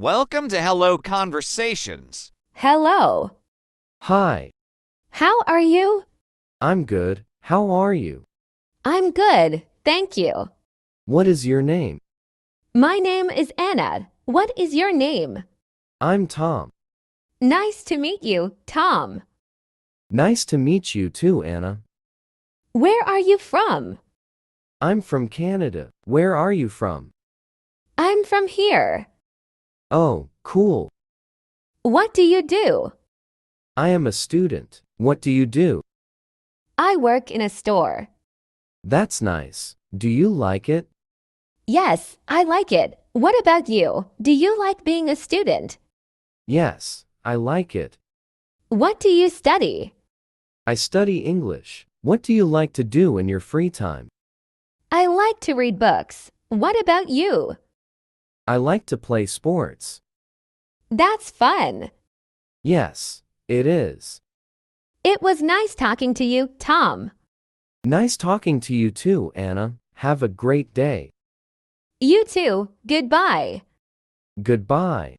Welcome to Hello Conversations. Hello. Hi, How are you? I'm good. How are you? I'm good, thank you. What is your name? My name is Anna. What is your name? I'm Tom. Nice to meet you, Tom. Nice to meet you too, Anna. Where are you from? I'm from Canada. Where are you from? I'm from here. Oh, cool. What do you do? I am a student. What do you do? I work in a store. That's nice. Do you like it? Yes, I like it. What about you? Do you like being a student? Yes, I like it. What do you study? I study English. What do you like to do in your free time? I like to read books. What about you? I like to play sports. That's fun. Yes, it is. It was nice talking to you, Tom. Nice talking to you too, Anna. Have a great day. You too. Goodbye. Goodbye.